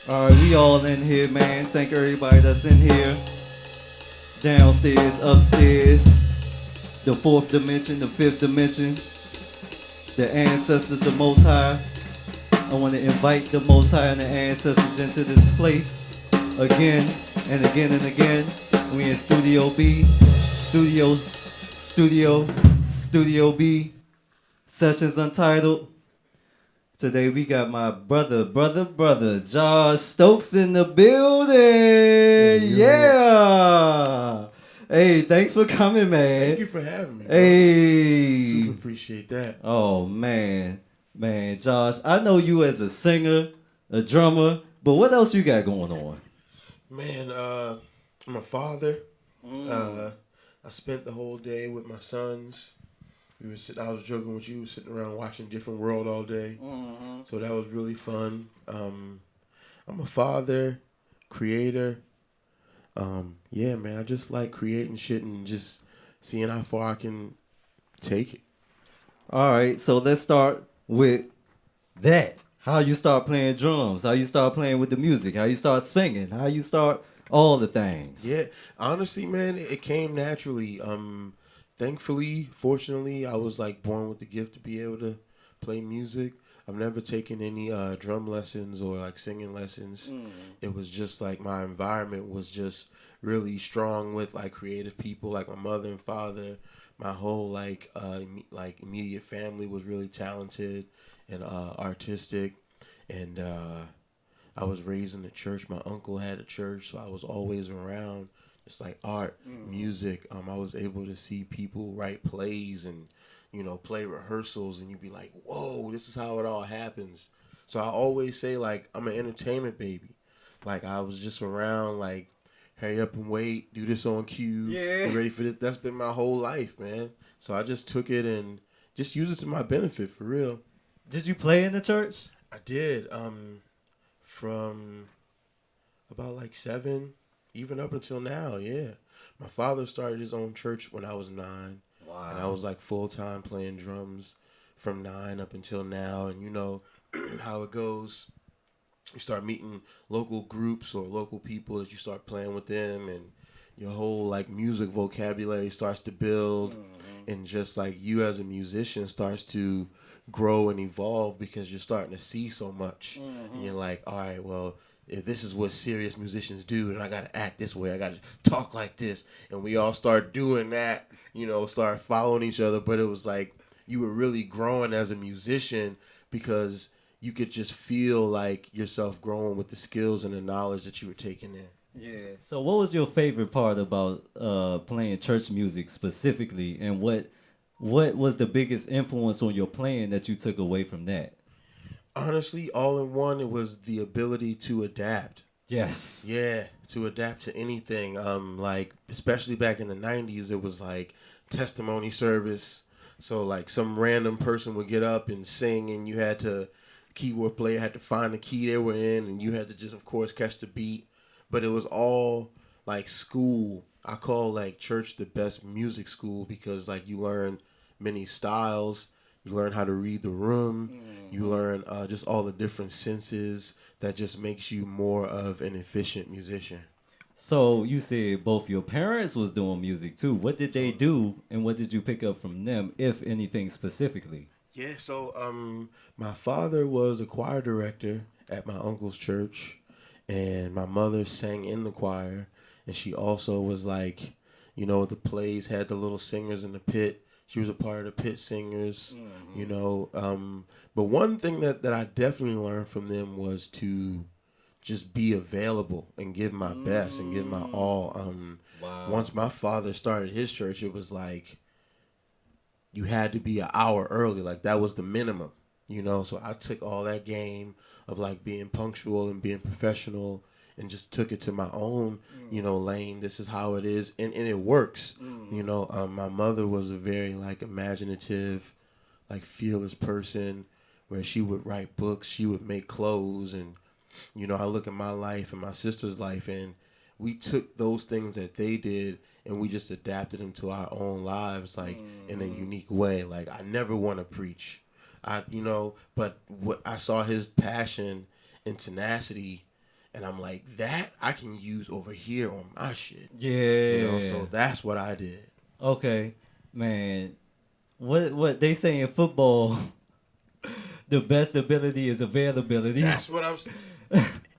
All right, we all in here, man. Thank everybody that's in here. Downstairs, upstairs, the fourth dimension, the fifth dimension, the ancestors, the Most High. I want to invite the Most High and the ancestors into this place again and again and again. We in Studio B, Studio B, Sessions Untitled. Today we got my brother, Josh Stokes in the building. Yeah. Hey, thanks for coming, man. Thank you for having me, bro. Hey. Super appreciate that. Oh, man. Man, Josh, I know you as a singer, a drummer, but what else you got going on? Man, I'm a father. I spent the whole day with my sons. I was joking with you, sitting around watching Different World all day. So that was really fun. I'm a father, creator. Yeah, man, I just like creating shit and just seeing how far I can take it. All right, so let's start with that. How you start playing drums, how you start playing with the music, how you start singing, how you start all the things. Yeah, honestly, man, it came naturally. Thankfully, fortunately, I was like born with the gift to be able to play music. I've never taken any drum lessons or like singing lessons. It was just like my environment was just really strong with like creative people, like my mother and father. My whole like immediate family was really talented and artistic, and I was raised in the church. My uncle had a church, so I was always around just like art, music. I was able to see people write plays and, play rehearsals, and you'd be like, whoa, this is how it all happens. So I always say, like, I'm an entertainment baby. Like, I was just around, like, hurry up and wait, do this on cue, Yeah. be ready for this. That's been my whole life, man. So I just took it and just used it to my benefit, for real. Did you play in the church? I did. From about like 7, even up until now, yeah. My father started his own church when I was 9. Wow. And I was like full time playing drums from 9 up until now. And you know how it goes. You start meeting local groups or local people that you start playing with them, and your whole like music vocabulary starts to build, and just like you as a musician starts to grow and evolve because you're starting to see so much, and you're like, all right, well, if this is what serious musicians do, and I gotta act this way, I gotta talk like this, and we all start doing that, start following each other. But it was like you were really growing as a musician because you could just feel like yourself growing with the skills and the knowledge that you were taking in. Yeah. So what was your favorite part about playing church music specifically, and what was the biggest influence on your playing that you took away from that? Honestly, all in one, it was the ability to adapt. Yes. Yeah, to adapt to anything. Like especially back in the '90s, it was like testimony service. So like some random person would get up and sing, and you had to keyboard player had to find the key they were in, and you had to just of course catch the beat. But it was all like school. I call like church the best music school because like you learn many styles, you learn how to read the room, you learn just all the different senses that just makes you more of an efficient musician. So you said both your parents was doing music too. What did they do, and what did you pick up from them, if anything specifically? Yeah, so my father was a choir director at my uncle's church, and my mother sang in the choir, and she also was like, the plays had the little singers in the pit. She was a part of the pit singers, you know. But one thing that I definitely learned from them was to just be available and give my best and give my all. Wow. Once my father started his church, it was like you had to be an hour early. Like that was the minimum. So I took all that game of like being punctual and being professional and just took it to my own, lane. This is how it is. And it works. My mother was a very like imaginative, like fearless person where she would write books, she would make clothes. And, I look at my life and my sister's life, and we took those things that they did and we just adapted them to our own lives, like in a unique way. Like I never want to preach, but what I saw his passion and tenacity And I'm like, that I can use over here on my shit. Yeah. So that's what I did. Okay, man. What they say in football? The best ability is availability. That's what I'm.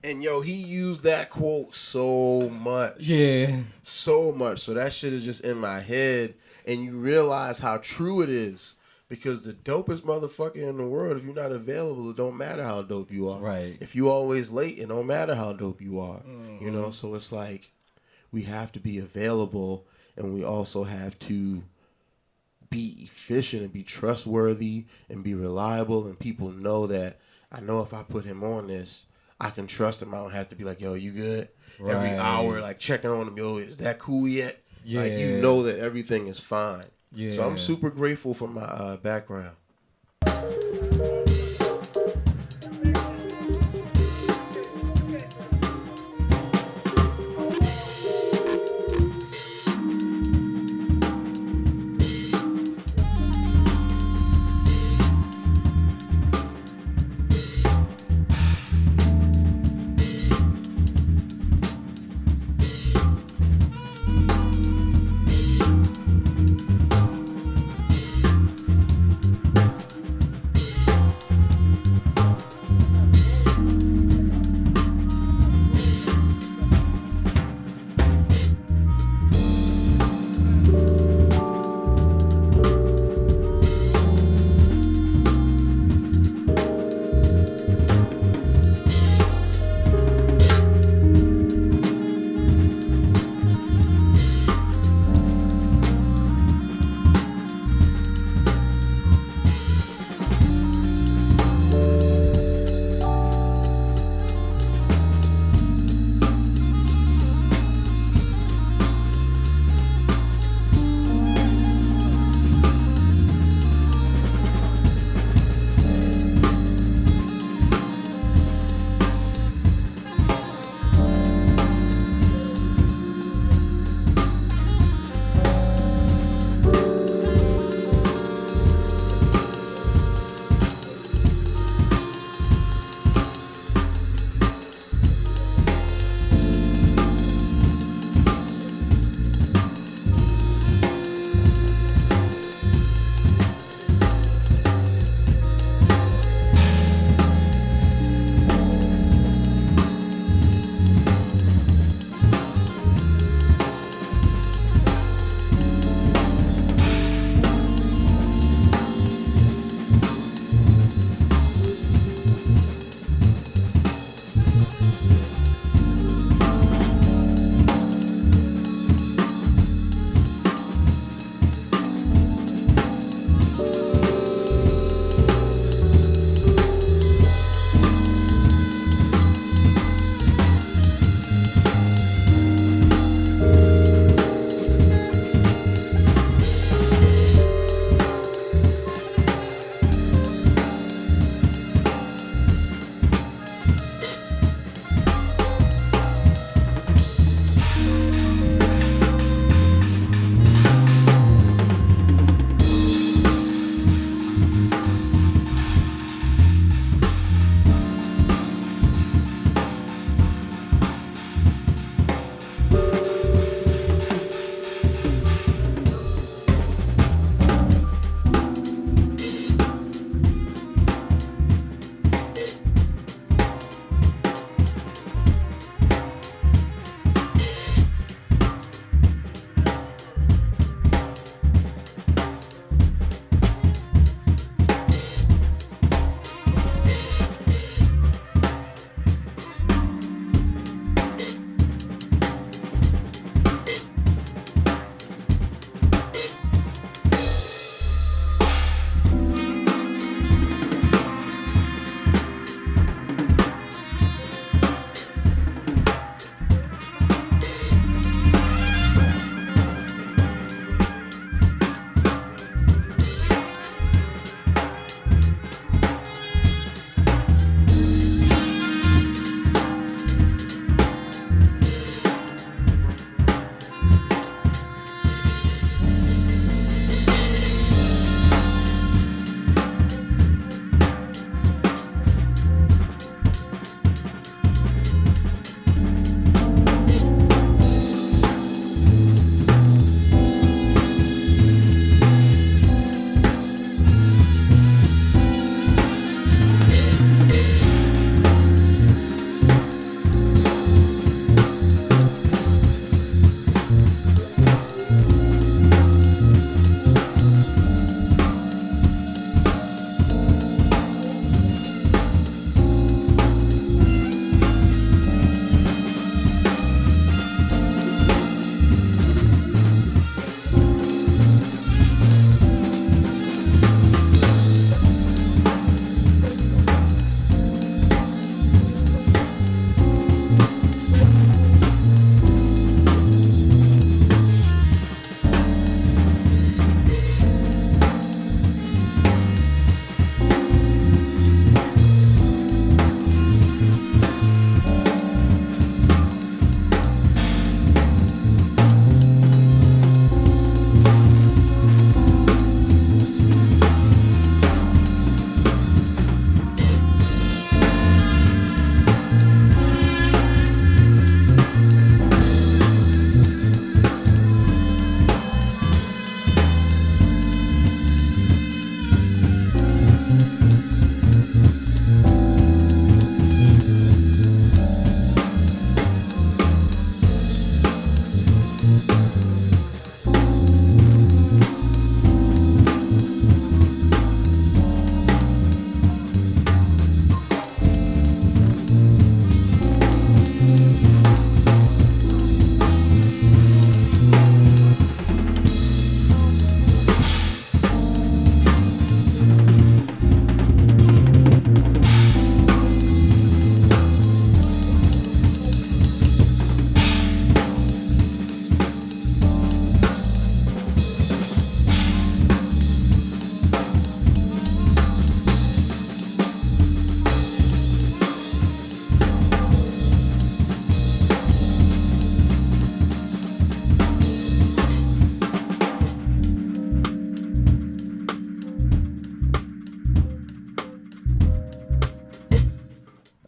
And he used that quote so much. Yeah. So much. So that shit is just in my head, and you realize how true it is. Because the dopest motherfucker in the world, if you're not available, it don't matter how dope you are. Right. If you always late, it don't matter how dope you are. So it's like we have to be available, and we also have to be efficient and be trustworthy and be reliable, and people know that I know if I put him on this, I can trust him. I don't have to be like, yo, you good? Right. Every hour, like checking on him, yo, is that cool yet? Yeah. Like, you know that everything is fine. Yeah. So I'm super grateful for my background.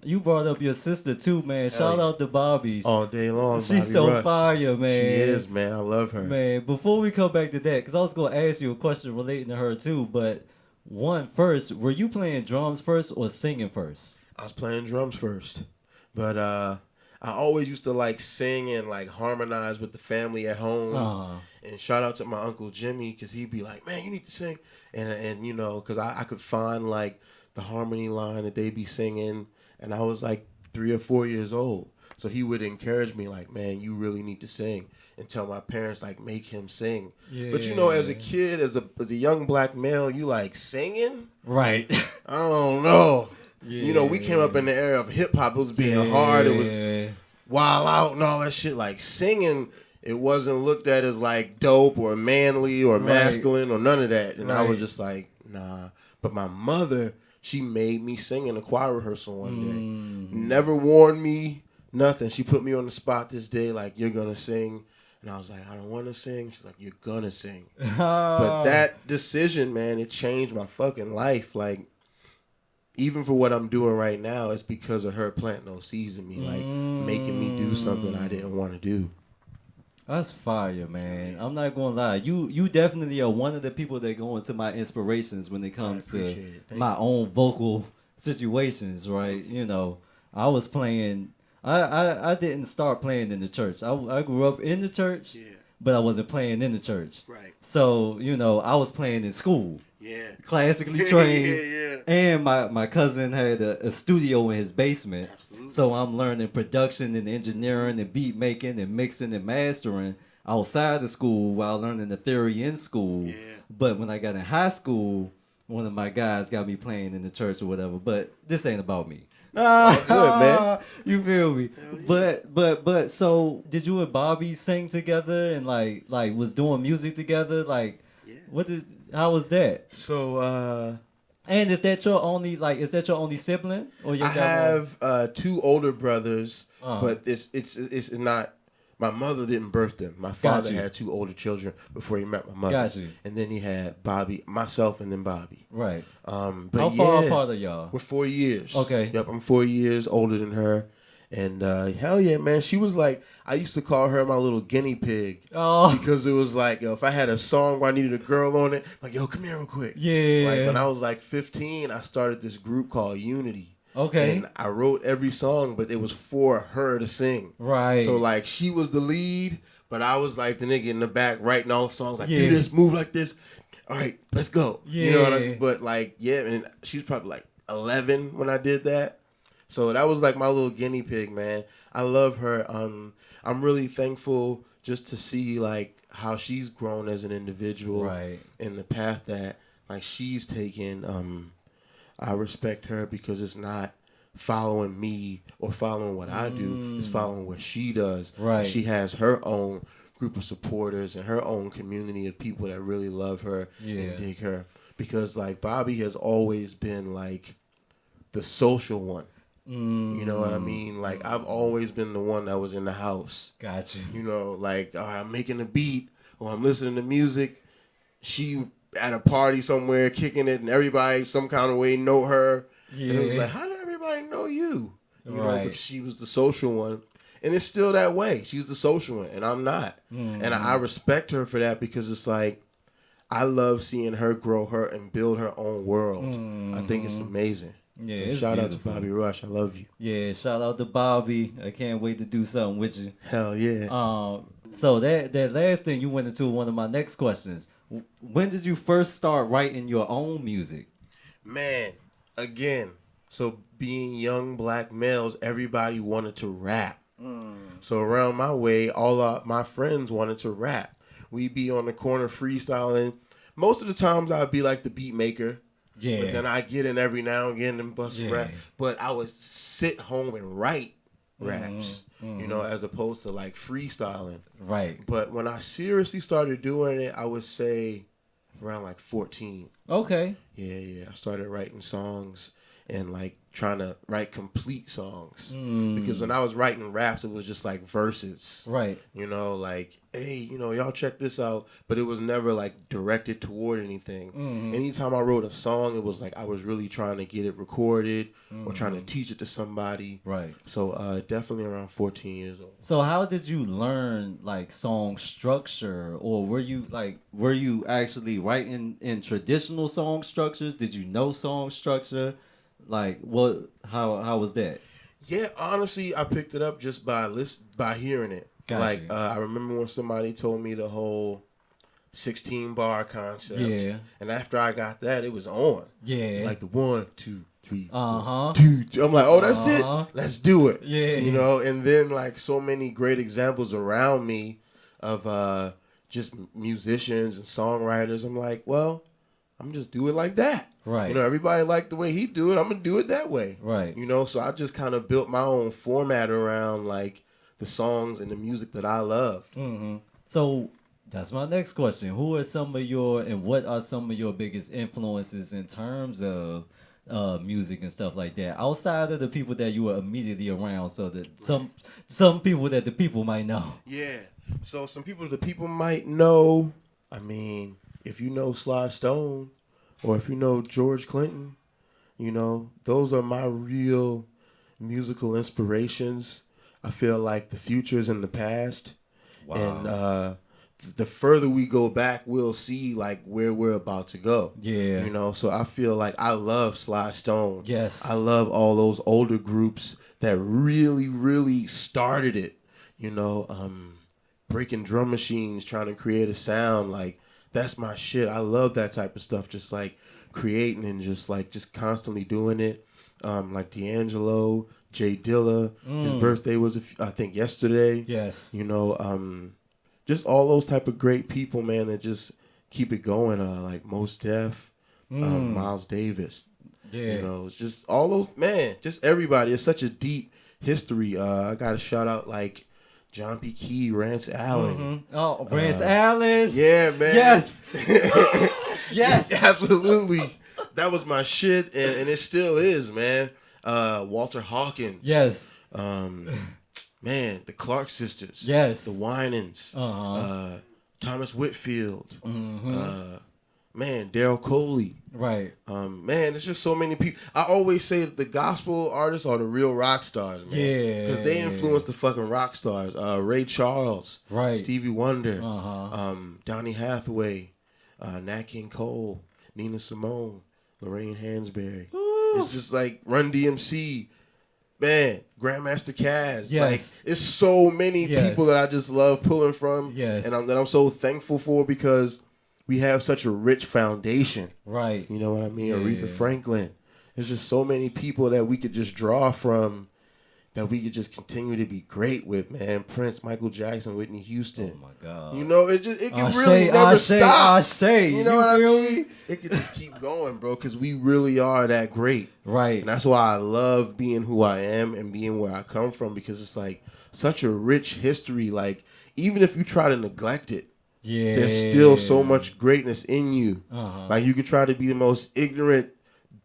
You brought up your sister too, man. Shout out to Bobby. All day long, She's Bobby so Rush. fire, man. She is, man. I love her. Man, before we come back to that, because I was going to ask you a question relating to her too, but first, were you playing drums first or singing first? I was playing drums first, but I always used to like sing and like harmonize with the family at home. And shout out to my Uncle Jimmy, because he'd be like, man, you need to sing. And you know, because I could find like the harmony line that they'd be singing. And I was like 3 or 4 years old. So he would encourage me like, man, you really need to sing. And tell my parents, like, make him sing. Yeah. But, you know, as a kid, as a young black male, you like singing? Right. I don't know. Yeah. You know, we came up in the era of hip-hop. It was being hard. It was wild out and all that shit. Like, singing, it wasn't looked at as, like, dope or manly or masculine or none of that. And I was just like, nah. But my mother, she made me sing in a choir rehearsal one day. Never warned me, nothing. She put me on the spot this day, like, you're going to sing. And I was like, I don't want to sing. She's like, you're going to sing. But that decision, man, it changed my fucking life. Like, even for what I'm doing right now, it's because of her planting those seeds in me, like, making me do something I didn't want to do. That's fire, man. I'm not gonna lie. You definitely are one of the people that go into my inspirations when it comes to my own vocal situations, right? You know, I was playing. I didn't start playing in the church. I grew up in the church, but I wasn't playing in the church. Right. So, you know, I was playing in school. Yeah. Classically trained. And my cousin had a studio in his basement. Absolutely. So I'm learning production and engineering and beat making and mixing and mastering outside of school while learning the theory in school. Yeah. But when I got in high school, one of my guys got me playing in the church or whatever. But this ain't about me. Good, man. You feel me? Yeah. But so did you and Bobby sing together and like was doing music together? Like, how was that? So and is that your only sibling? Or I have 2 older brothers, but it's not. My mother didn't birth them. My father had 2 older children before he met my mother. Got you. And then he had Bobby, myself, and then Bobby. Right. But how far apart are y'all? We're 4 years. Okay. Yep, I'm 4 years older than her. And hell yeah, man. She was like, I used to call her my little guinea pig. Oh. Because it was like, yo, if I had a song where I needed a girl on it, like, yo, come here real quick. Yeah. Like when I was like 15, I started this group called Unity. Okay. And I wrote every song, but it was for her to sing. Right. So like she was the lead, but I was like the nigga in the back writing all the songs, like do this, move like this. All right, let's go. Yeah. You know what I mean? But like, and she was probably like 11 when I did that. So that was like my little guinea pig, man. I love her. I'm really thankful just to see like how she's grown as an individual, right, in the path that like she's taken. I respect her because it's not following me or following what I do. It's following what she does. Right. And she has her own group of supporters and her own community of people that really love her and dig her. Because like Bobby has always been like the social one. You know what I mean? Like I've always been the one that was in the house. Gotcha. You know, like I'm making a beat or I'm listening to music. She at a party somewhere kicking it and everybody some kind of way know her. Yeah. And it was like, how did everybody know you? You know, but she was the social one. And it's still that way. She's the social one and I'm not. And I respect her for that because it's like I love seeing her grow her and build her own world. I think it's amazing. Yeah, so shout out to Bobby Rush. I love you. Yeah, shout out to Bobby. I can't wait to do something with you. Hell yeah. So that last thing you went into one of my next questions. When did you first start writing your own music? Man, again, so being young black males, everybody wanted to rap. So around my way, all my friends wanted to rap. We'd be on the corner freestyling. Most of the times I'd be like the beat maker. Yeah. But then I get in every now and again and bust a rap. But I would sit home and write raps, you know, as opposed to like freestyling. Right. But when I seriously started doing it, I would say around like 14. Okay. Yeah. I started writing songs and like trying to write complete songs. Because when I was writing raps, it was just like verses. Right. You know, like, hey, you know, y'all check this out. But it was never like directed toward anything. Anytime I wrote a song, it was like I was really trying to get it recorded or trying to teach it to somebody. Right. So definitely around 14 years old. So how did you learn like song structure, or were you actually writing in traditional song structures? Did you know song structure? Like how was that? Yeah, honestly, I picked it up just by hearing it. Gotcha. Like I remember when somebody told me the whole 16 bar concept. Yeah. And after I got that, it was on. Yeah. Like the 1, 2, 3, Uh-huh. 2, 2. I'm like, oh, that's it. Let's do it. Yeah. You know, and then like so many great examples around me of just musicians and songwriters. I'm like, well, I'm just do it like that. Right. You know, everybody liked the way he do it. I'm gonna do it that way. Right. You know, so I just kind of built my own format around like the songs and the music that I loved. So that's my next question. What are some of your biggest influences in terms of music and stuff like that, outside of the people that you were immediately around, so that some people that the people might know? Yeah. So some people the people might know. I mean, if you know Sly Stone, or if you know George Clinton, you know, those are my real musical inspirations. I feel like the future is in the past. Wow. And the further we go back, we'll see like where we're about to go. Yeah. You know, so I feel like I love Sly Stone. Yes. I love all those older groups that really, really started it. You know, breaking drum machines, trying to create a sound. Like, that's my shit. I love that type of stuff. Just like creating and just constantly doing it. Like D'Angelo, Jay Dilla. His birthday was, I think, yesterday. Yes. You know, just all those type of great people, man, that just keep it going. Like Mos Def, Miles Davis. Yeah. You know, it's just all those, man, just everybody. It's such a deep history. I got to shout out like John P. Key, Rance Allen. Oh, Rance Allen. Yeah, man. Yes. Yes. Absolutely. That was my shit, and it still is, man. Walter Hawkins. Yes. Man, the Clark sisters. Yes. The Winans. Thomas Whitfield. Man, Daryl Coley. Right. Man, there's just so many people. I always say that the gospel artists are the real rock stars, man. Yeah. Because they influence the fucking rock stars. Ray Charles. Right. Stevie Wonder. Donny Hathaway. Nat King Cole. Nina Simone. Lorraine Hansberry. It's just like Run DMC. Man, Grandmaster Caz. Yes. Like, it's so many people that I just love pulling from. Yes. And that I'm so thankful for, because we have such a rich foundation. Right. You know what I mean? Yeah. Aretha Franklin. There's just so many people that we could just draw from, that we could just continue to be great with, man. Prince, Michael Jackson, Whitney Houston. Oh my God. You know, it can really never stop. You know what I mean? It could just keep going, bro, because we really are that great. Right. And that's why I love being who I am and being where I come from, because it's like such a rich history. Like, even if you try to neglect it, there's still so much greatness in you. Like, you could try to be the most ignorant,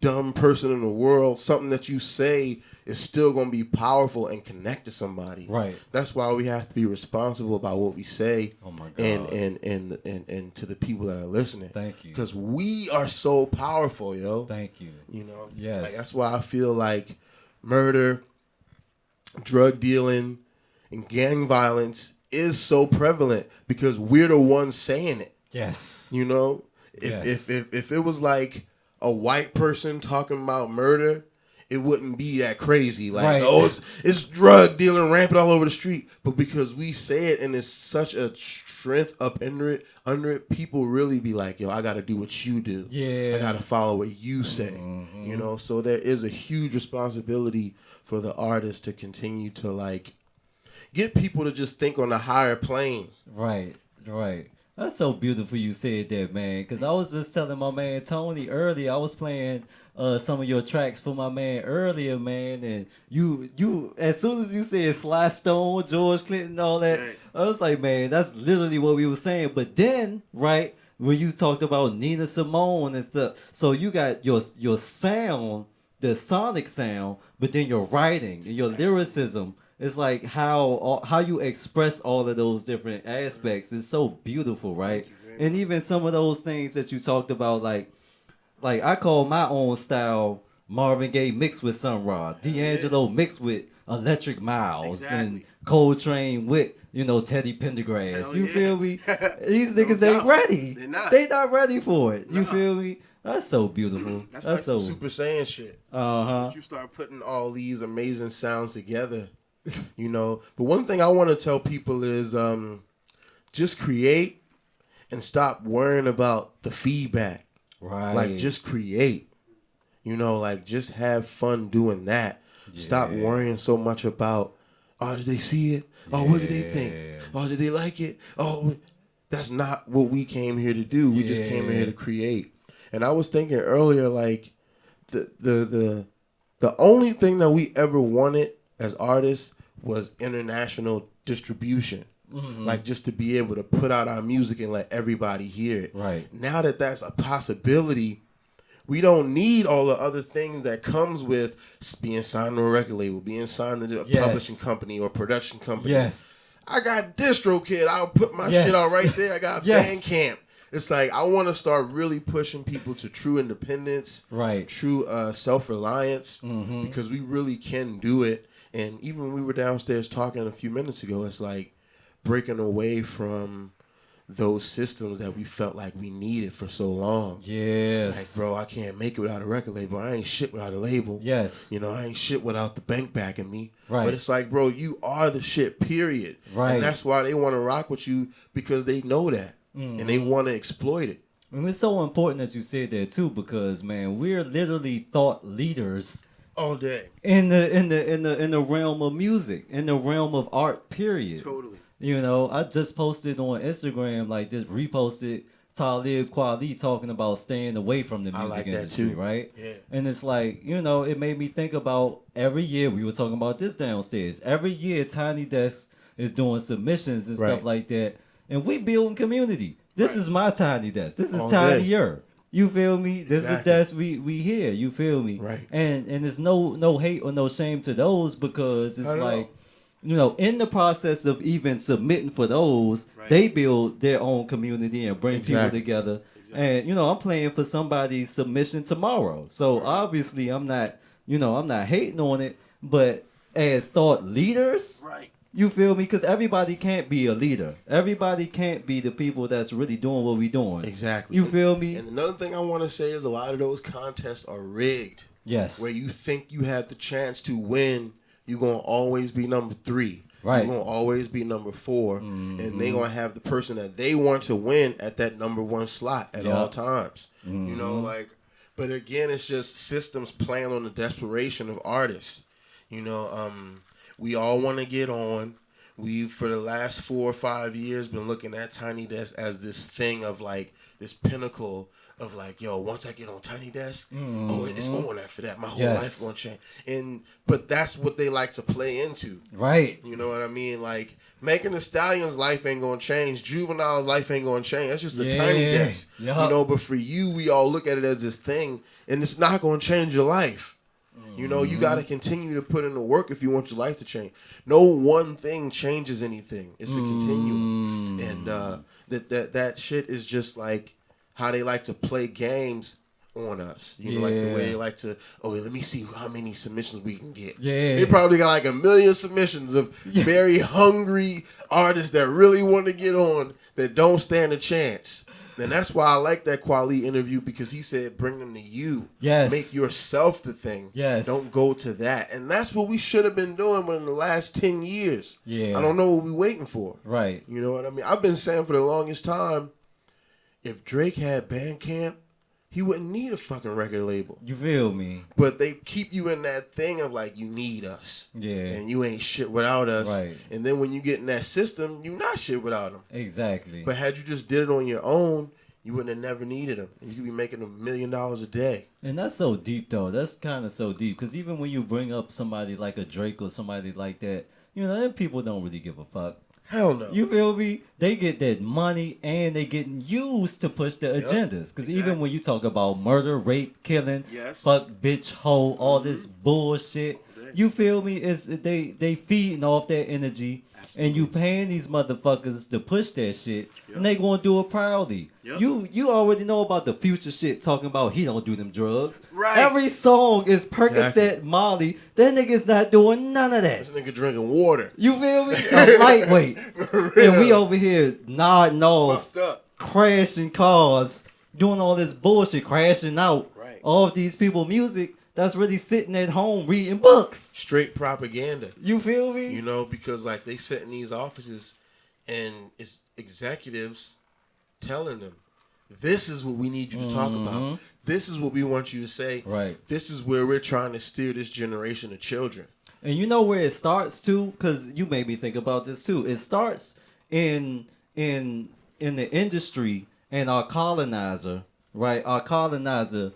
dumb person in the world. Something that you say is still going to be powerful and connect to somebody. Right. That's why we have to be responsible about what we say. Oh my God. And to the people that are listening. Thank you. Because we are so powerful, yo. Thank you. You know? Yes. Like, that's why I feel like murder, drug dealing, and gang violence is so prevalent, because we're the ones saying it. Yes. You know? Yes. If it was like a white person talking about murder, it wouldn't be that crazy. Like, right. Oh, it's drug dealing rampant all over the street. But because we say it and it's such a strength up under it, people really be like, yo, I got to do what you do. Yeah. I got to follow what you say. You know? So there is a huge responsibility for the artist to continue to, like, get people to just think on a higher plane. Right. Right. That's so beautiful you said that, man. Because I was just telling my man Tony earlier, I was playing some of your tracks for my man earlier, man. And you as soon as you said Sly Stone, George Clinton, all that, right. I was like, man, that's literally what we were saying. But then, right, when you talked about Nina Simone and stuff, so you got your sound the sonic sound, but then your writing and your lyricism is like how you express all of those different aspects is so beautiful, right? And even some of those things that you talked about, like I call my own style Marvin Gaye mixed with Sun Ra, D'Angelo mixed with Electric Miles, and Coltrane with Teddy Pendergrass. Hell you yeah. feel me? These No niggas ain't doubt. ready. They're not. They not ready for it. You Nah. feel me? That's so beautiful. That's like so some Super Saiyan shit. uh-huh. You start putting all these amazing sounds together, But one thing I want to tell people is just create and stop worrying about the feedback. Right. Like, just create. Like, just have fun doing that. Stop worrying so much about, oh, did they see it? Oh, what did they think? Oh, did they like it? Oh, that's not what we came here to do. We just came here to create. And I was thinking earlier, like, the only thing that we ever wanted as artists was international distribution. Mm-hmm. Like, just to be able to put out our music and let everybody hear it. Right. Now that that's a possibility, we don't need all the other things that comes with being signed to a record label, being signed to a publishing company or production company. Yes. I got DistroKid. I'll put my shit out right there. I got Bandcamp. It's like I want to start really pushing people to true independence, right? True self-reliance, because we really can do it. And even when we were downstairs talking a few minutes ago, it's like breaking away from those systems that we felt like we needed for so long. Yes. Like, bro, I can't make it without a record label. I ain't shit without a label. Yes. I ain't shit without the bank backing me. Right. But it's like, bro, you are the shit, period. Right. And that's why they want to rock with you, because they know that. And they want to exploit it. And it's so important that you said that too, because man, we're literally thought leaders all day in the realm of music, in the realm of art, period. Totally. I just posted on Instagram, like just reposted Talib Kweli talking about staying away from the music industry, too. right? Yeah. And it's like, it made me think about every year, we were talking about this downstairs, every year Tiny Desk is doing submissions and stuff like that. And we building community. This is my Tiny Desk. This is tinier. You feel me? This is desk we hear. You feel me? Right. And there's no hate or no shame to those, because it's like, in the process of even submitting for those, they build their own community and bring people together. And I'm playing for somebody's submission tomorrow. So obviously I'm not hating on it, but as thought leaders, you feel me? Because everybody can't be a leader. Everybody can't be the people that's really doing what we doing. Exactly. You feel me? And another thing I want to say is a lot of those contests are rigged. Yes. Where you think you have the chance to win, you're going to always be number 3. Right. You're going to always be number 4. And they're going to have the person that they want to win at that number 1 slot at all times. But again, it's just systems playing on the desperation of artists. We all want to get on. We've, for the last 4 or 5 years, been looking at Tiny Desk as this thing of like, this pinnacle of like, yo, once I get on Tiny Desk, it's on after that. My whole life going to change. But that's what they like to play into. Right. You know what I mean? Like, Megan Thee Stallion's life ain't going to change. Juvenile's life ain't going to change. That's just a Tiny Desk. Yep. But for you, we all look at it as this thing, and it's not going to change your life. You got to continue to put in the work if you want your life to change. No one thing changes anything. It's a continuum. And that shit is just like how they like to play games on us. Like the way they like to, let me see how many submissions we can get. Yeah. They probably got like 1 million submissions of very hungry artists that really want to get on that don't stand a chance. And that's why I like that Kweli interview, because he said, bring them to you. Yes. Make yourself the thing. Yes. Don't go to that. And that's what we should have been doing in the last 10 years. Yeah. I don't know what we're waiting for. Right. You know what I mean? I've been saying for the longest time, if Drake had Bandcamp, he wouldn't need a fucking record label. You feel me? But they keep you in that thing of like, you need us. Yeah. And you ain't shit without us. Right. And then when you get in that system, you not shit without them. Exactly. But had you just did it on your own, you wouldn't have never needed them. And you could be making $1 million a day. And that's so deep, though. That's kind of so deep. Because even when you bring up somebody like a Drake or somebody like that, them people don't really give a fuck. Hell no. You feel me? They get that money and they getting used to push the agendas. Because even when you talk about murder, rape, killing, fuck, bitch, hoe, all this bullshit, you feel me? It's they feeding off that energy. And you paying these motherfuckers to push that shit, and they gonna do it proudly. You already know about the Future shit, talking about he don't do them drugs. Right. Every song is Percocet, Molly. That nigga's not doing none of that. This nigga drinking water. You feel me? A lightweight. And we over here nodding off, Fucked up. crashing cars, doing all this bullshit, crashing out. Right. All of these people music that's really sitting at home reading books. Straight propaganda. You feel me? You know, because like they sit in these offices and it's executives telling them, this is what we need you to talk about. This is what we want you to say. Right. This is where we're trying to steer this generation of children. And you know where it starts too? Because you made me think about this too. It starts in the industry and our colonizer, right? Our colonizer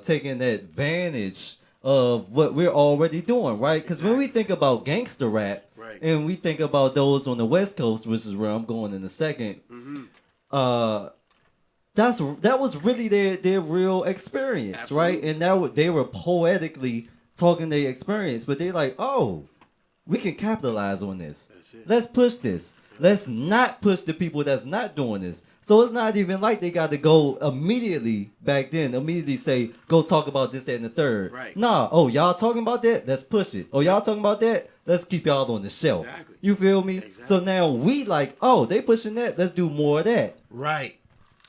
taking advantage of what we're already doing, right? Because when we think about gangster rap, and we think about those on the West Coast, which is where I'm going in a second, that was really their real experience. Absolutely. Right? And they were poetically talking their experience, but they like, oh, we can capitalize on this. Let's push this. Let's not push the people that's not doing this. So it's not even like they got to go immediately say, go talk about this, that, and the third. Right. Nah, oh, y'all talking about that? Let's push it. Oh, y'all talking about that? Let's keep y'all on the shelf. Exactly. You feel me? Exactly. So now we like, oh, they pushing that. Let's do more of that. Right.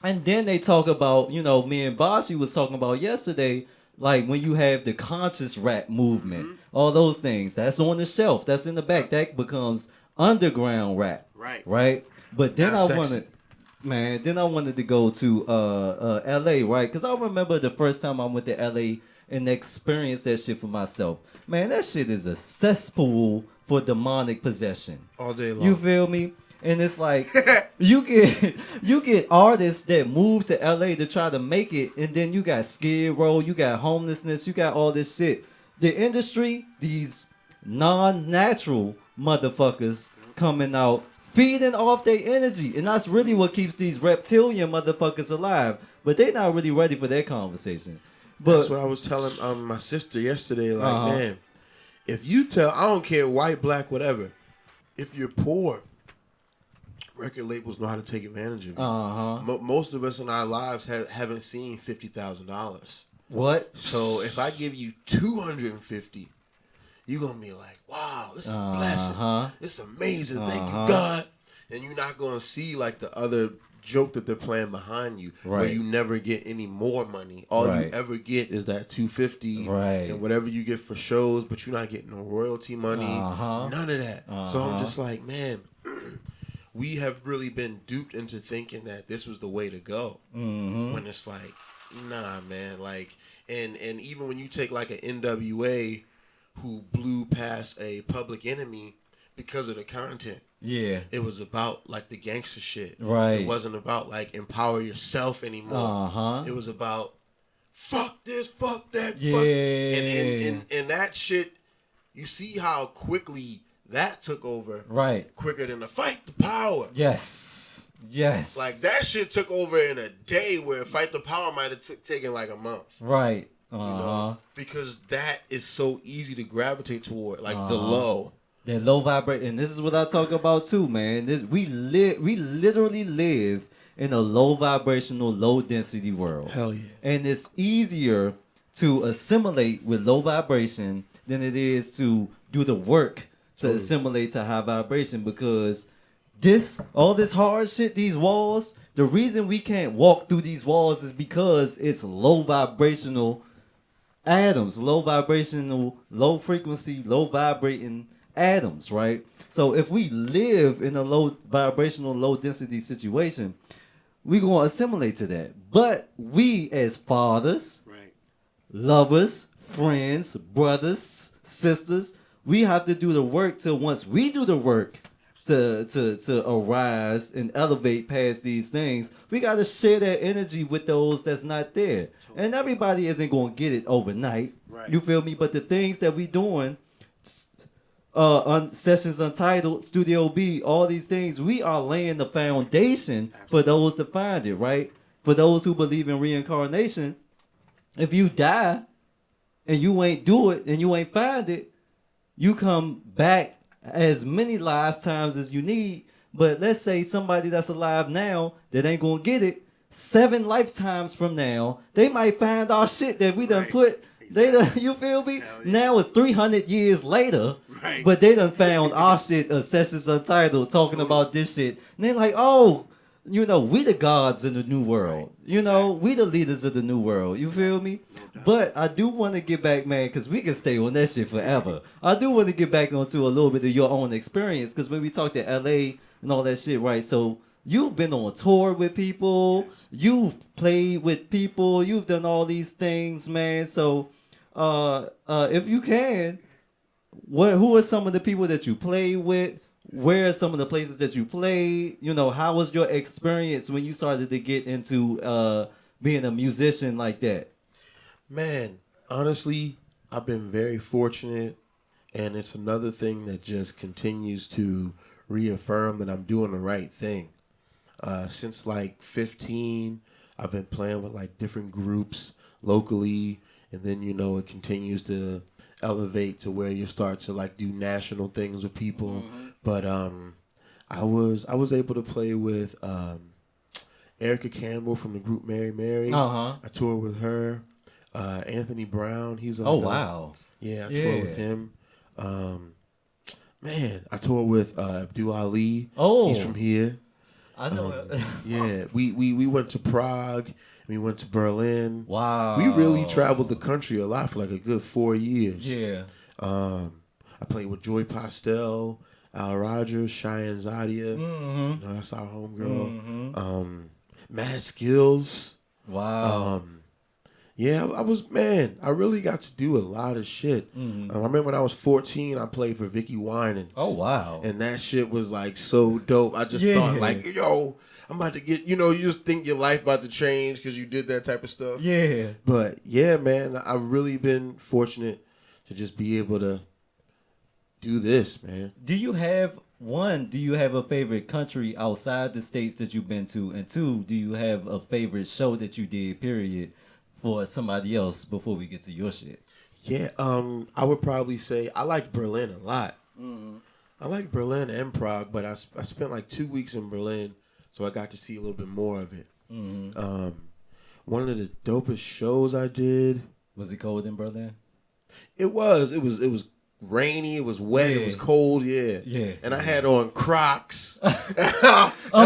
And then they talk about, you know, me and Bashi was talking about yesterday, like when you have the conscious rap movement, all those things, that's on the shelf, that's in the back, that becomes underground rap. Right. But then I wanted to go to LA, right? Because I remember the first time I went to LA and experienced that shit for myself. Man, that shit is a cesspool for demonic possession. All day long. You feel me? And it's like you get artists that move to LA to try to make it, and then you got Skid Row, you got homelessness, you got all this shit. The industry, these non-natural motherfuckers coming out, feeding off their energy, and that's really what keeps these reptilian motherfuckers alive. But they not really ready for that conversation. But that's what I was telling my sister yesterday. Like, man, if you tell, I don't care, white, black, whatever, if you're poor, record labels know how to take advantage of you. Most of us in our lives haven't seen $50,000. What? So if I give you $250, you're gonna be like, wow, this is a blessing. It's amazing. Thank you, God. And you're not gonna see like the other joke that they're playing behind you, where you never get any more money. All you ever get is that $250 and whatever you get for shows, but you're not getting no royalty money. None of that. So I'm just like, man, we have really been duped into thinking that this was the way to go. When it's like, nah, man. Like, and even when you take like an NWA who blew past a Public Enemy because of the content. Yeah. It was about like the gangster shit. Right. It wasn't about like empower yourself anymore. It was about fuck this, fuck that, fuck. And that shit, you see how quickly that took over. Right. Quicker than the Fight the Power. Yes. Like that shit took over in a day, where Fight the Power might have taken like a month. Right. You know? Because that is so easy to gravitate toward, like the low. That low vibrate, and this is what I talk about too, man. We literally live in a low vibrational, low density world. Hell yeah. And it's easier to assimilate with low vibration than it is to do the work to assimilate to high vibration, because all this hard shit, these walls, the reason we can't walk through these walls is because it's low vibrational atoms, low vibrational, low frequency, low vibrating atoms, right? So if we live in a low vibrational, low density situation, we're going to assimilate to that. But we as fathers, lovers, friends, brothers, sisters, we have to do the work till once we do the work to arise and elevate past these things, we got to share that energy with those that's not there. And everybody isn't going to get it overnight. Right. You feel me? But the things that we doing, Sessions Untitled, Studio B, all these things, we are laying the foundation for those to find it, right? For those who believe in reincarnation, if you die and you ain't do it and you ain't find it, you come back as many lifetimes as you need. But let's say somebody that's alive now that ain't gonna get it, 7 lifetimes from now, they might find our shit that we done put. They done, you feel me? Now it's 300 years later, but they done found our shit, Sessions Untitled, talking about this shit. And they're like, oh, you know, we the gods in the new world. You know, we the leaders of the new world. You feel me? But I do want to get back, man, because we can stay on that shit forever. I do want to get back onto a little bit of your own experience, because when we talked to LA and all that shit, right? So you've been on tour with people, you've played with people, you've done all these things, man. So if you can, who are some of the people that you play with? Where are some of the places that you played? You know, how was your experience when you started to get into being a musician like that? Man, honestly, I've been very fortunate, and it's another thing that just continues to reaffirm that I'm doing the right thing. Since like 15, I've been playing with like different groups locally, and then it continues to elevate to where you start to like do national things with people. But I was able to play with Erica Campbell from the group Mary Mary. I toured with her. Anthony Brown, he's on. Wow. Yeah, I toured with him. Man, I toured with Abdul Ali. He's from here. I know. Yeah, we went to Prague. We went to Berlin. Wow. We really traveled the country a lot for like a good 4 years. Yeah. I played with Joy Postel, Al Rogers, Cheyenne Zadia. That's our homegirl. Mad Skills. Wow. Yeah, I really got to do a lot of shit. I remember when I was 14, I played for Vicky Winans. Oh, wow. And that shit was like so dope. I just thought like, yo, I'm about to get, you just think your life about to change because you did that type of stuff. Yeah. But yeah, man, I've really been fortunate to just be able to do this, man. Do you have a favorite country outside the states that you've been to? And 2, do you have a favorite show that you did, period, for somebody else before we get to your shit? Yeah, I would probably say I like Berlin a lot. I like Berlin and Prague, but I spent like 2 weeks in Berlin, so I got to see a little bit more of it. One of the dopest shows I did. Was it cold in Berlin? It was rainy, it was wet, it was cold, yeah. And I had on Crocs. That's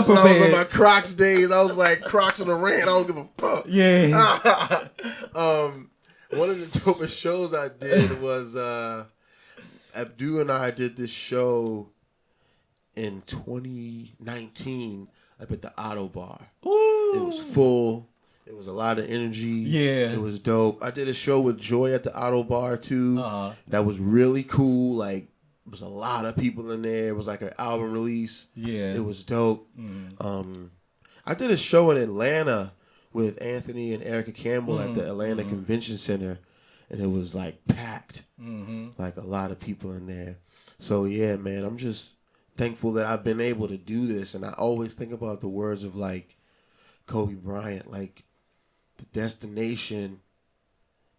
when I was on my Crocs days. I was like, Crocs in the rain, I don't give a fuck. Yeah. One of the dopest shows I did was Abdu and I did this show in 2019 up at the Auto Bar. Ooh. It was full. It was a lot of energy. Yeah. It was dope. I did a show with Joy at the Auto Bar, too. That was really cool. Like, there was a lot of people in there. It was like an album release. Yeah. It was dope. I did a show in Atlanta with Anthony and Erica Campbell at the Atlanta Convention Center, and it was, like, packed. Like, a lot of people in there. So, yeah, man, I'm just thankful that I've been able to do this, and I always think about the words of, like, Kobe Bryant, like, the destination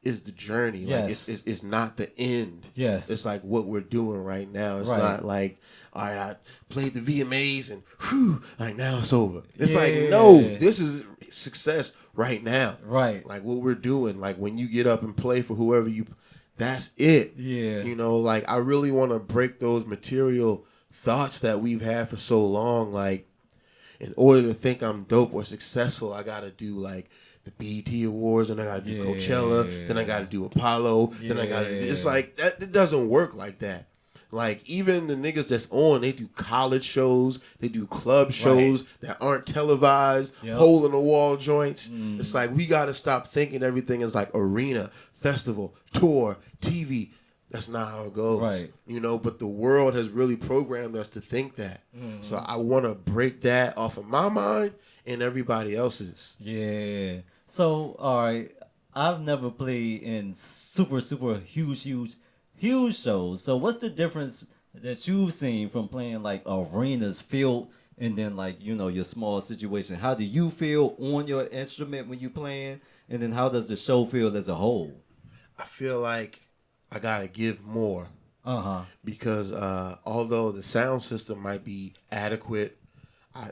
is the journey. Yes. Like it's not the end. Yes. It's like what we're doing right now. It's not like, all right, I played the VMAs and whew, like now it's over. It's like, no, this is success right now. Right. Like what we're doing. Like when you get up and play for whoever that's it. Yeah. Like I really want to break those material thoughts that we've had for so long. Like in order to think I'm dope or successful, I got to do like the BET Awards, and I got to do Coachella, then I got to do Apollo, then I got to do... It's like, that it doesn't work like that. Like, even the niggas that's on, they do college shows, they do club shows that aren't televised, hole-in-the-wall joints. It's like, we got to stop thinking everything is like arena, festival, tour, TV. That's not how it goes. Right. But the world has really programmed us to think that. So I want to break that off of my mind and everybody else's. Yeah. So, all right, I've never played in super, super huge shows. So what's the difference that you've seen from playing like arenas filled and then like, you know, your small situation. How do you feel on your instrument when you playing? And then how does the show feel as a whole? I feel like I gotta give more Uh-huh. because although the sound system might be adequate,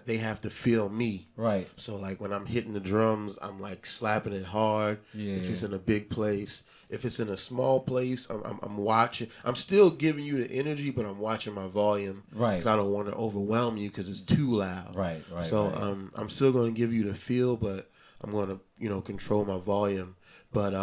they have to feel me. Right. So like when I'm hitting the drums, I'm like slapping it hard. Yeah. If it's in a big place, if it's in a small place, I'm watching. I'm still giving you the energy, but I'm watching my volume. Right. Because I don't want to overwhelm you because it's too loud. Right. So right. I'm still going to give you the feel, but I'm going to control my volume. But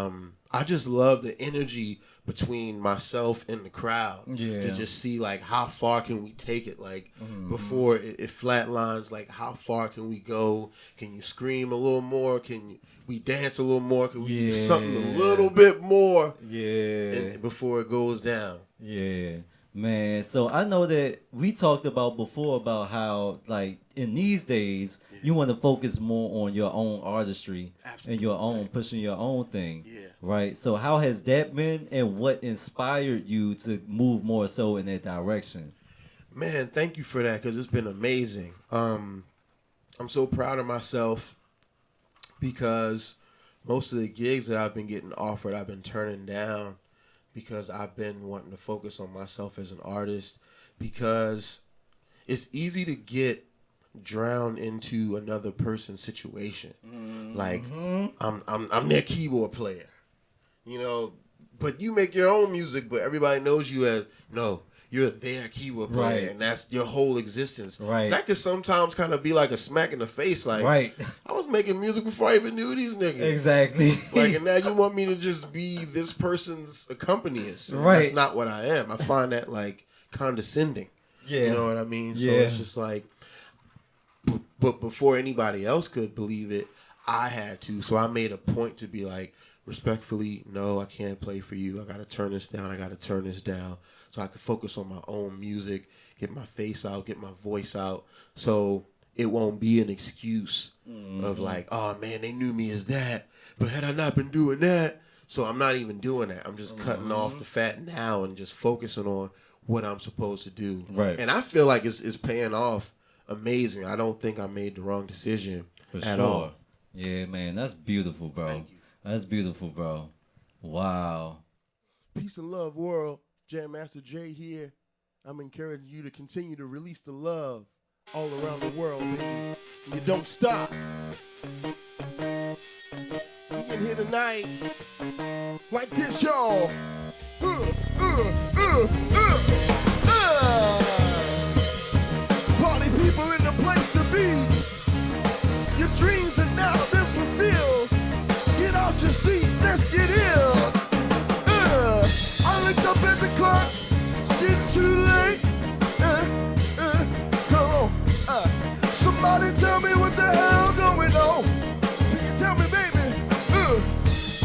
I just love the energy between myself and the crowd. Yeah. To just see like how far can we take it, like before it flatlines, like how far can we go? Can you scream a little more? We dance a little more? Can we do something a little bit more? Yeah. Before it goes down. Yeah. Man, so I know that we talked about before about how like in these days you want to focus more on your own artistry. Absolutely. And your own pushing your own thing. Yeah. Right. So how has that been and what inspired you to move more so in that direction? Man, thank you for that because it's been amazing. I'm so proud of myself because most of the gigs that I've been getting offered, I've been turning down because I've been wanting to focus on myself as an artist because it's easy to get drowned into another person's situation. Like I'm their keyboard player, but you make your own music, but everybody knows you as you're their keyboard player, Right. and that's your whole existence. Right. That could sometimes kind of be like a smack in the face. Like, Right. I was making music before I even knew these niggas. Exactly. Like, and now you want me to just be this person's accompanist. And Right. That's not what I am. I find that, like, condescending. Yeah. You know what I mean? So Yeah. it's just like, but before anybody else could believe it, I had to. So I made a point to be like, respectfully, no, I can't play for you. I got to turn this down. I got to turn this down so I can focus on my own music, get my face out, get my voice out. So it won't be an excuse of like, oh, man, they knew me as that. But had I not been doing that, so I'm not even doing that. I'm just cutting off the fat now and just focusing on what I'm supposed to do. Right. And I feel like it's paying off amazing. I don't think I made the wrong decision at all. Yeah, man, that's beautiful, bro. Thank you. That's beautiful, bro. Wow. Peace and love, world. Jam Master Jay here. I'm encouraging you to continue to release the love all around the world, baby. And you don't stop. We in here tonight like this, y'all. Party people in the place to be. Your dreams are now been fulfilled. Get out your seat, let's get ill. I looked up at the clock, it's getting too late. Come on, somebody tell me what the hell going on. Can you tell me, baby?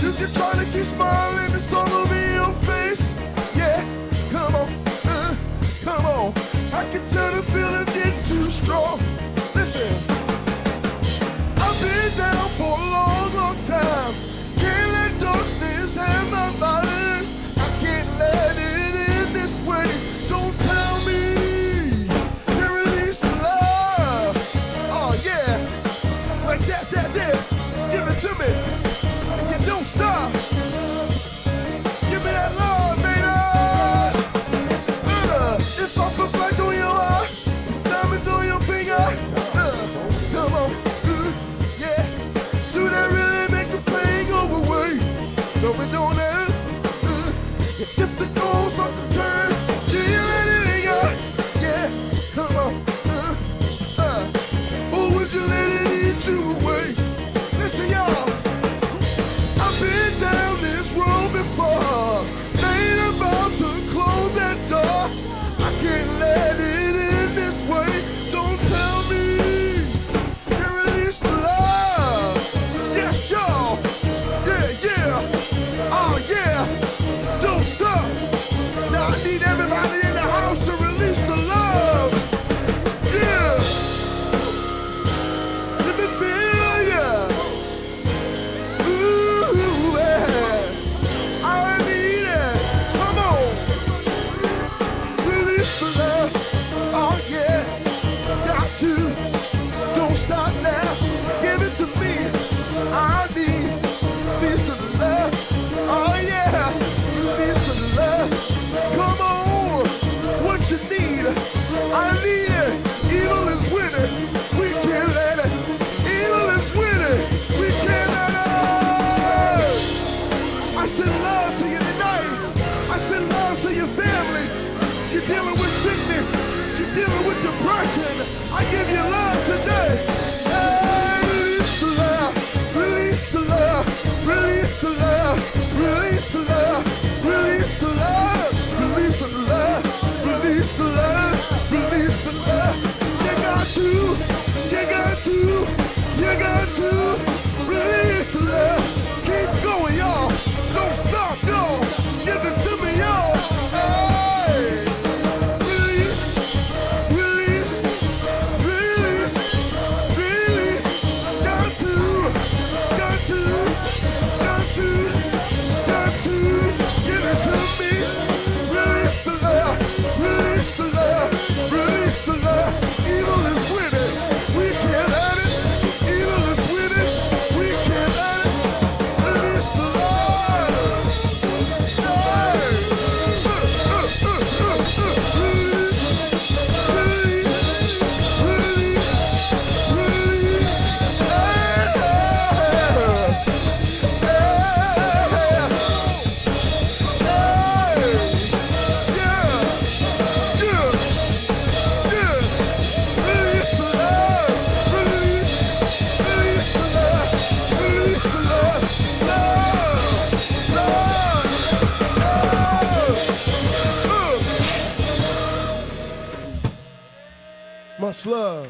You can try to keep smiling, it's all over your face. Yeah, come on, come on. I can tell the feeling getting too strong. Listen, I've been down for a long, long time. Can't let darkness have my mind. I can't let it in this way. Don't tell me you release the love. Oh yeah, like that. Give it to me, and you don't stop. Give me that love, baby. If I put black on your eye, diamonds on your finger, come on, yeah. Do that really make the pain go away? No, we don't have. If the goals start to turn, do you let it linger? Yeah, come on. Or would you let it eat you away? Listen, y'all. I've been down this road before. Ain't about to close that door. I can't let it in this way. Don't tell me you release the love. Yes, y'all. Yeah. Oh, send love to you tonight. I send love to your family. You're dealing with sickness. You're dealing with depression. I give you love today. Hey, release the love. Release the love. Release the love. Release the love. Release the love. Release the love. Release the love. Release the love. You got to. You got to. You got to. Release the love. Keep going, y'all. Don't stop, y'all. Give it to me, y'all. Hey. Release. Release. Release. Release. Got to. Got to. Got to. Got to. Give it to me. Release the love. Release the love. Release the love. Evil is winning. We can't have it. Evil is winning. We can't have it. Release the love. Hey. Much love.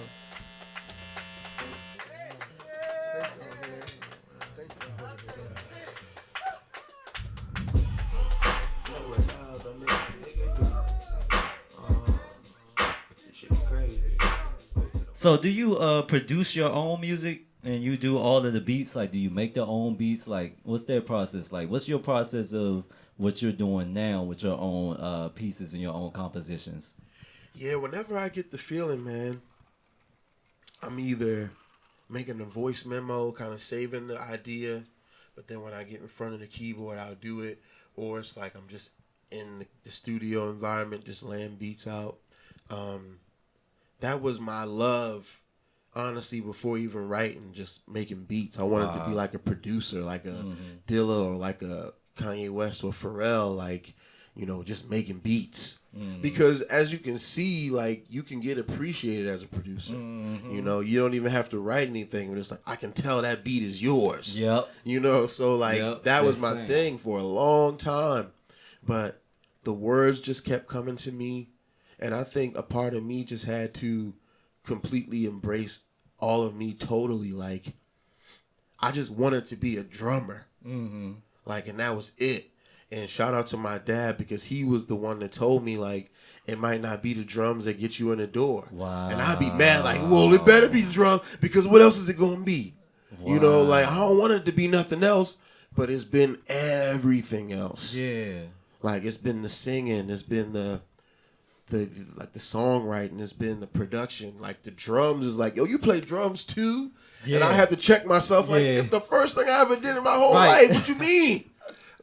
So do you produce your own music and you do all of the beats? Like, do you make the own beats? Like, what's their process? Like, what's your process of what you're doing now with your own pieces and your own compositions? Yeah, whenever I get the feeling, man, I'm either making a voice memo, kind of saving the idea, but then when I get in front of the keyboard, I'll do it. Or it's like I'm just in the studio environment, just laying beats out. That was my love, honestly, before even writing, just making beats. I wanted to be like a producer, like a Dilla or like a Kanye West or Pharrell, like, you know, just making beats. Because as you can see, like, you can get appreciated as a producer. You know, you don't even have to write anything. But it's like, I can tell that beat is yours. Yep. You know, so like that was my thing for a long time. But the words just kept coming to me. And I think a part of me just had to completely embrace all of me totally. Like, I just wanted to be a drummer. Like, and that was it. And shout out to my dad, because he was the one that told me, like, it might not be the drums that get you in the door. Wow. And I'd be mad, like, well, it better be the drum, because what else is it going to be? Wow. You know, like, I don't want it to be nothing else, but it's been everything else. Yeah. Like, it's been the singing, it's been the songwriting, it's been the production. Like, the drums is like, yo, you play drums too? Yeah. And I had to check myself, like, it's the first thing I ever did in my whole life. What you mean?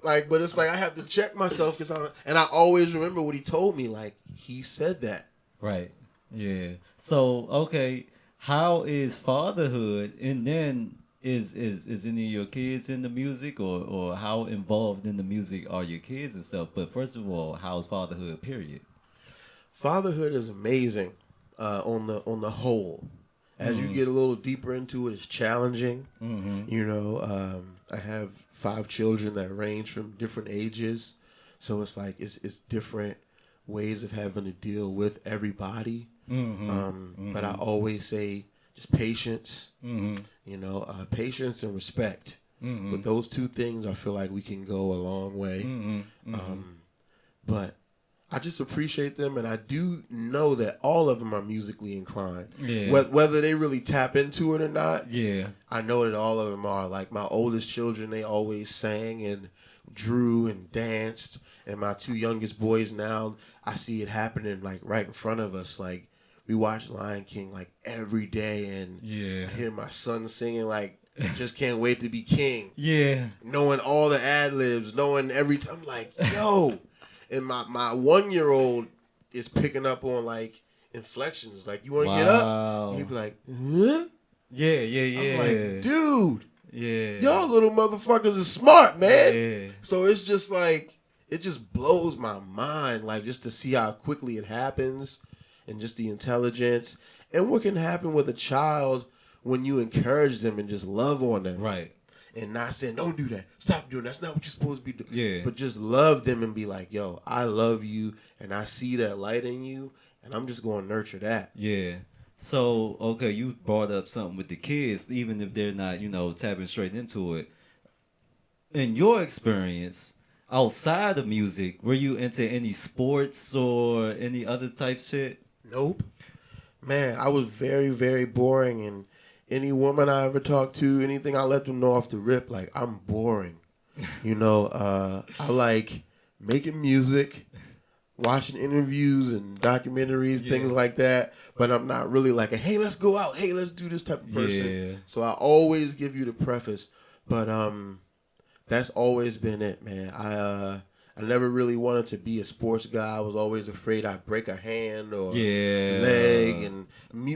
Like, but it's like I have to check myself, and I always remember what he told me. Like, he said that. Right. Yeah. So, okay, how is fatherhood, and then is any of your kids in the music, or how involved in the music are your kids and stuff? But first of all, how's fatherhood, period? Fatherhood is amazing on the whole. As you get a little deeper into it, it's challenging. You know, I have 5 children that range from different ages. So it's like it's different ways of having to deal with everybody. But I always say just patience, you know, patience and respect. With those 2 things, I feel like we can go a long way. But I just appreciate them, and I do know that all of them are musically inclined. Yeah. Whether they really tap into it or not, I know that all of them are. Like, my oldest children, they always sang and drew and danced. And my 2 youngest boys now, I see it happening, like, right in front of us. Like, we watch Lion King, like, every day, and I hear my son singing, like, just can't wait to be king. Yeah. Knowing all the ad-libs, knowing every time, I'm like, yo. And my 1-year-old is picking up on, like, inflections. Like, you want to get up? And he'd be like, huh? Yeah. I'm like, dude. Yeah. Y'all little motherfuckers is smart, man. Yeah. So it's just like, it just blows my mind, like just to see how quickly it happens and just the intelligence and what can happen with a child when you encourage them and just love on them. Right. And not saying, don't do that. Stop doing that. That's not what you're supposed to be doing. Yeah. But just love them and be like, yo, I love you and I see that light in you and I'm just going to nurture that. Yeah. So, okay, you brought up something with the kids, even if they're not, tapping straight into it. In your experience, outside of music, were you into any sports or any other type shit? Nope. Man, I was very, very boring. And any woman I ever talked to, anything I let them know off the rip, like, I'm boring. I like making music, watching interviews and documentaries, things like that. But I'm not really like, hey, let's go out. Hey, let's do this type of person. Yeah. So I always give you the preface. But that's always been it, man. I never really wanted to be a sports guy. I was always afraid I'd break a hand or leg. And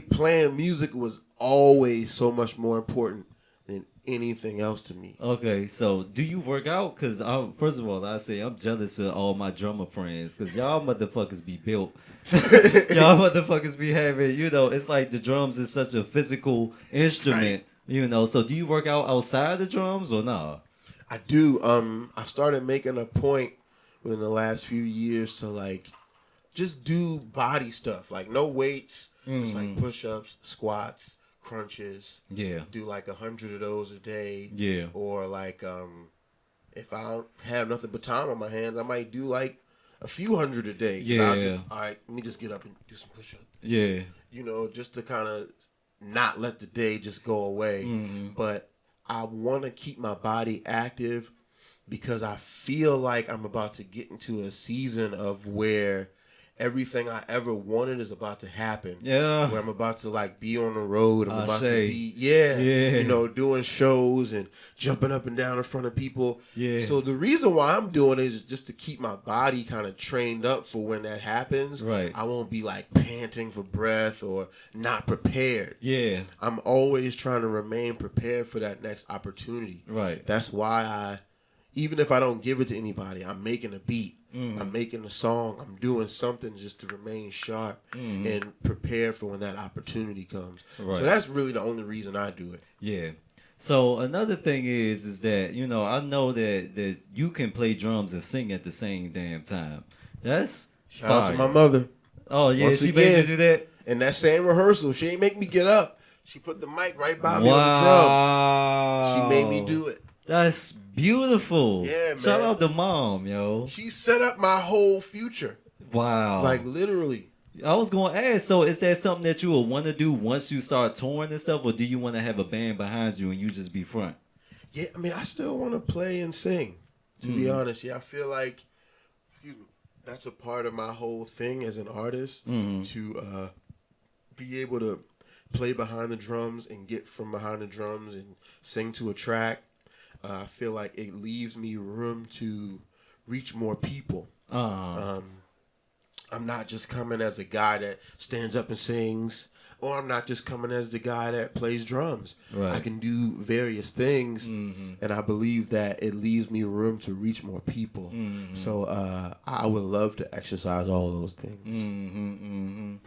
playing music was always so much more important than anything else to me. Okay, so do you work out? Because, first of all, I say I'm jealous of all my drummer friends because y'all motherfuckers be built. Y'all motherfuckers be having, it's like the drums is such a physical instrument, So do you work out outside the drums or not? I do. I started making a point within the last few years to like just do body stuff, like no weights, just like push-ups, squats, crunches. Yeah. Do like 100 of those a day. Yeah. Or like if I don't have nothing but time on my hands, I might do like a few hundred a day. Yeah. All right, let me just get up and do some push-ups. Yeah. Just to kind of not let the day just go away. But I want to keep my body active because I feel like I'm about to get into a season of where everything I ever wanted is about to happen. Yeah. Where I'm about to like be on the road. I'm about to be, doing shows and jumping up and down in front of people. Yeah. So the reason why I'm doing it is just to keep my body kind of trained up for when that happens. Right. I won't be like panting for breath or not prepared. Yeah. I'm always trying to remain prepared for that next opportunity. Right. That's why even if I don't give it to anybody, I'm making a beat. I'm making a song. I'm doing something just to remain sharp and prepared for when that opportunity comes. Right. So that's really the only reason I do it. Yeah. So another thing is that, I know that you can play drums and sing at the same damn time. That's Shout out to my mother. Oh, yeah. Once she again, made you do that? In that same rehearsal, she ain't make me get up. She put the mic right by me on the drums. She made me do it. That's beautiful. Yeah, man. Shout out to mom, yo. She set up my whole future. Wow. Like, literally. I was going to ask, so is that something that you will want to do once you start touring and stuff, or do you want to have a band behind you and you just be front? Yeah, I mean, I still want to play and sing, to be honest. Yeah, I feel like, that's a part of my whole thing as an artist, to be able to play behind the drums and get from behind the drums and sing to a track. I feel like it leaves me room to reach more people. I'm not just coming as a guy that stands up and sings, or I'm not just coming as the guy that plays drums. Right. I can do various things, and I believe that it leaves me room to reach more people. So I would love to exercise all those things.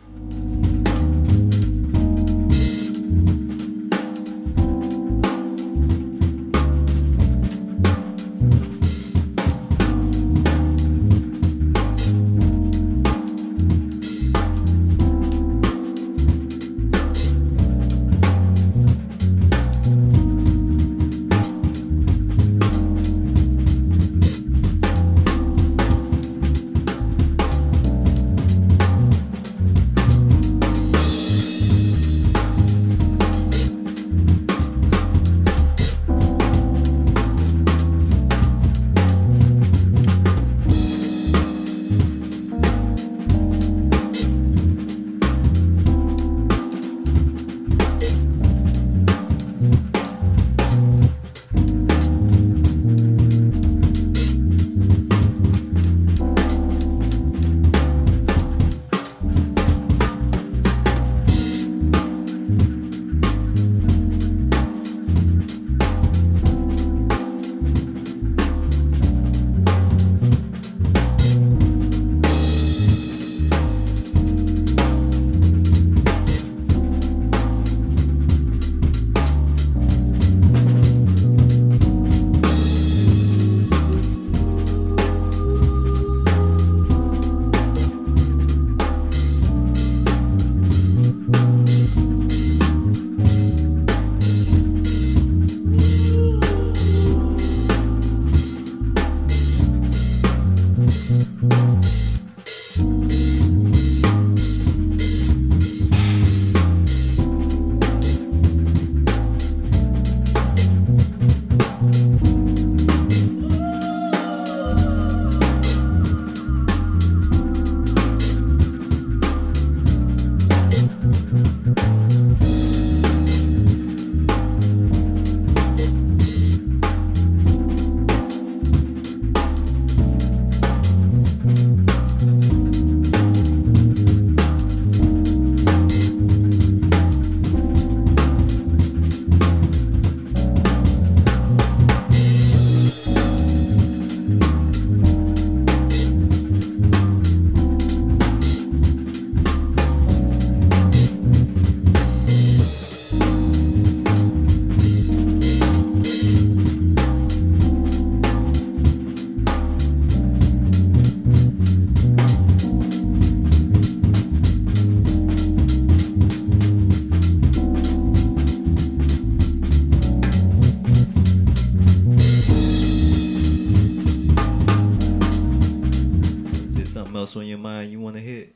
else on your mind you want to hit?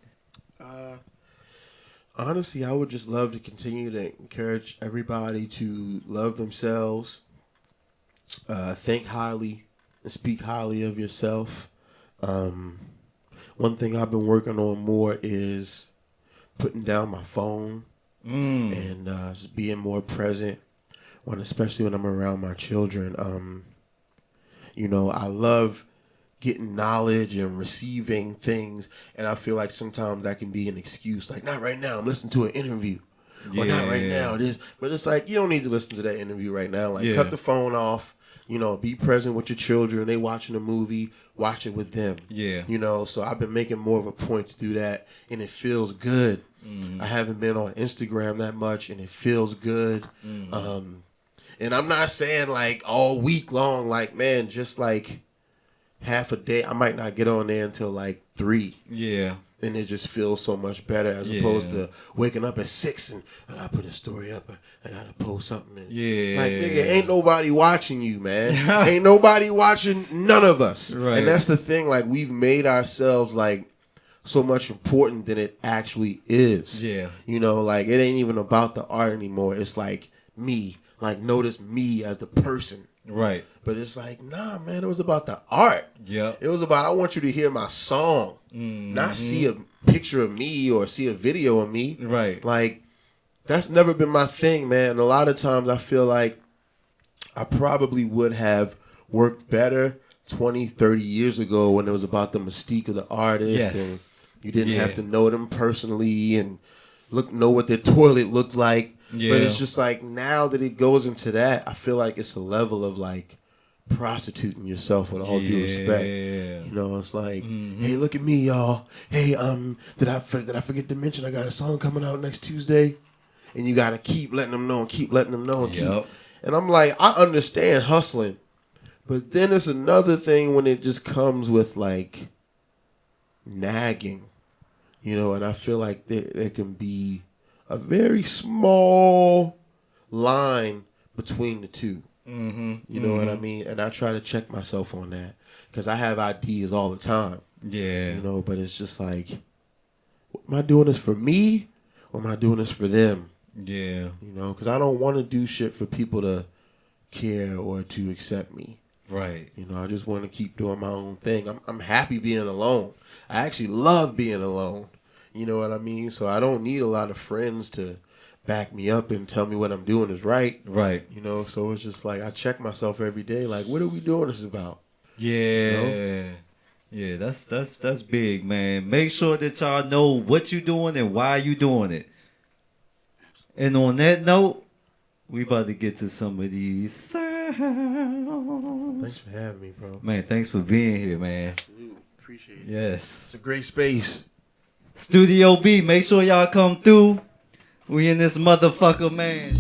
Honestly, I would just love to continue to encourage everybody to love themselves, think highly, and speak highly of yourself. One thing I've been working on more is putting down my phone and just being more present, especially when I'm around my children. I love getting knowledge and receiving things, and I feel like sometimes that can be an excuse. Like, not right now, I'm listening to an interview. Or not right now, this. But it's like, you don't need to listen to that interview right now. Like, cut the phone off. Be present with your children. They watching a movie, watch it with them. Yeah. So I've been making more of a point to do that, and it feels good. I haven't been on Instagram that much, and it feels good. And I'm not saying, like, all week long. Like, man, just, like, half a day. I might not get on there until, like, 3. Yeah. And it just feels so much better as opposed to waking up at 6 and I gotta put a story up. I gotta post something. Like, nigga, ain't nobody watching you, man. Ain't nobody watching none of us. Right. And that's the thing. Like, we've made ourselves, like, so much important than it actually is. Yeah. Like, it ain't even about the art anymore. It's like me. Like, notice me as the person. Right. But it's like, nah, man, it was about the art. Yeah. It was about, I want you to hear my song, not see a picture of me or see a video of me. Right. Like, that's never been my thing, man. And a lot of times I feel like I probably would have worked better 20, 30 years ago when it was about the mystique of the artist. And you didn't have to know them personally and know what their toilet looked like. Yeah. But it's just like, now that it goes into that, I feel like it's a level of, like, prostituting yourself with all due respect. It's like, hey, look at me, y'all. Hey, did I forget to mention I got a song coming out next Tuesday? And you gotta keep letting them know and keep letting them know and keep. And I'm like, I understand hustling, but then it's another thing when it just comes with, like, nagging, and I feel like there can be a very small line between the two. You know what I mean? And I try to check myself on that because I have ideas all the time. Yeah. But it's just like, am I doing this for me or am I doing this for them? Yeah. Because I don't want to do shit for people to care or to accept me. Right. I just want to keep doing my own thing. I'm happy being alone. I actually love being alone. You know what I mean? So I don't need a lot of friends to back me up and tell me what I'm doing is right. Right. So it's just like I check myself every day. Like, what are we doing this about? Yeah. Yeah, that's big, man. Make sure that y'all know what you're doing and why you doing it. And on that note, we about to get to some of these sounds. Thanks for having me, bro. Man, thanks for being here, man. Dude, appreciate it. Yes. It's a great space. Studio B, make sure y'all come through. We in this motherfucker, man.